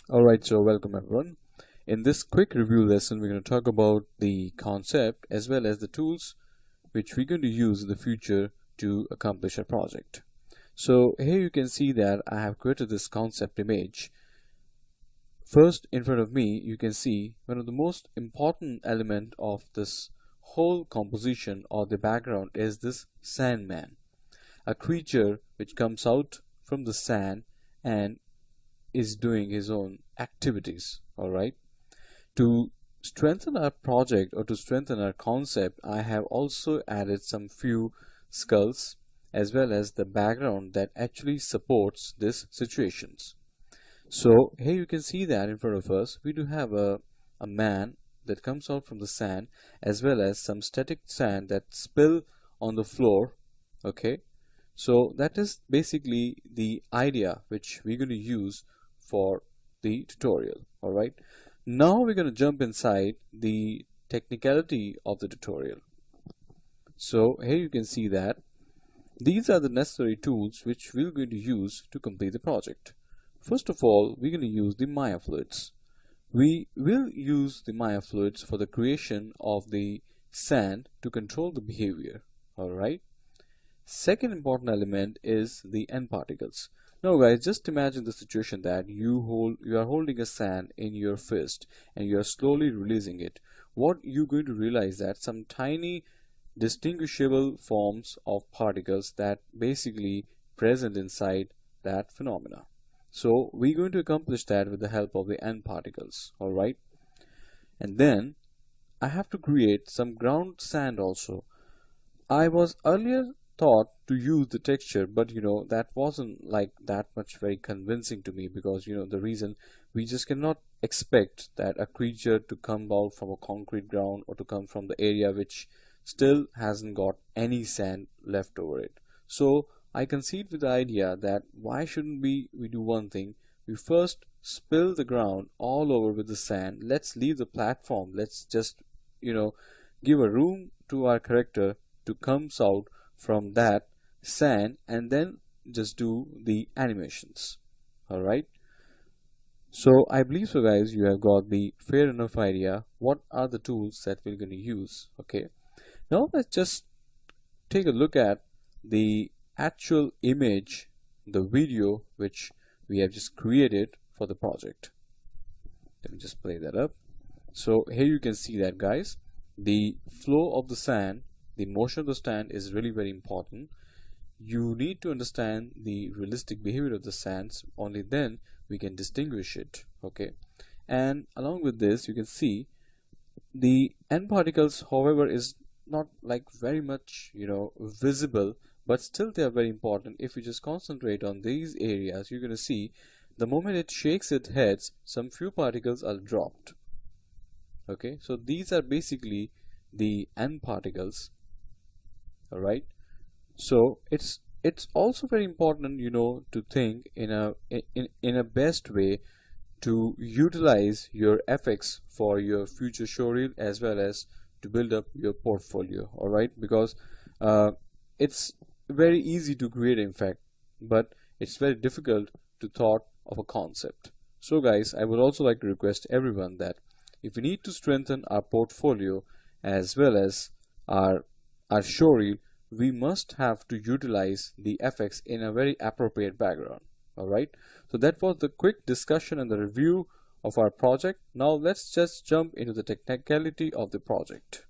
Alright, so welcome everyone. In this quick review lesson, we're going to talk about the concept as well as the tools which we're going to use in the future to accomplish a project. So here you can see that I have created this concept image. First, in front of me, you can see one of the most important element of this whole composition or the background is this Sandman, a creature which comes out from the sand and is doing his own activities. All right, to strengthen our project or to strengthen our concept, I have also added some few skulls as well as the background that actually supports these situations. So here you can see that in front of us we do have a man that comes out from the sand as well as some static sand that spill on the floor. Okay, so that is basically the idea which we're going to use for the tutorial. All right, now we're going to jump inside the technicality of the tutorial. So here you can see that these are the necessary tools which we're going to use to complete the project. First of all, we're going to use the Maya fluids. We will use the Maya fluids for the creation of the sand to control the behavior. All right. Second important element is the N particles. Now guys, just imagine the situation that you are holding a sand in your fist and you are slowly releasing it. What you're going to realize that some tiny distinguishable forms of particles that basically present inside that phenomena. So we're going to accomplish that with the help of the N particles. All right, and then I have to create some ground sand also. I was earlier thought to use the texture, but that wasn't like that much very convincing to me, because the reason, we just cannot expect that a creature to come out from a concrete ground or to come from the area which still hasn't got any sand left over it. So I conceived with the idea that why shouldn't we do one thing. We first spill the ground all over with the sand. Let's leave the platform. Let's just give a room to our character to comes out from that sand and then just do the animations. All right, so I believe so guys, you have got the fair enough idea what are the tools that we're going to use. Okay, now let's just take a look at the actual image, the video which we have just created for the project. Let me just play that up. So here you can see that guys, the flow of the sand, the motion of the sand is really very important. You need to understand the realistic behavior of the sands, only then we can distinguish it. Okay, and along with this you can see the N particles, however, is not like very much visible, but still they are very important. If you just concentrate on these areas, you're going to see the moment it shakes its heads, some few particles are dropped. Okay, so these are basically the N particles. All right, so it's also very important to think in a best way to utilize your FX for your future showreel as well as to build up your portfolio. All right, because it's very easy to create, in fact, but it's very difficult to thought of a concept. So guys, I would also like to request everyone that if we need to strengthen our portfolio as well as our showreel, we must have to utilize the FX in a very appropriate background. All right, so that was the quick discussion and the review of our project. Now let's just jump into the technicality of the project.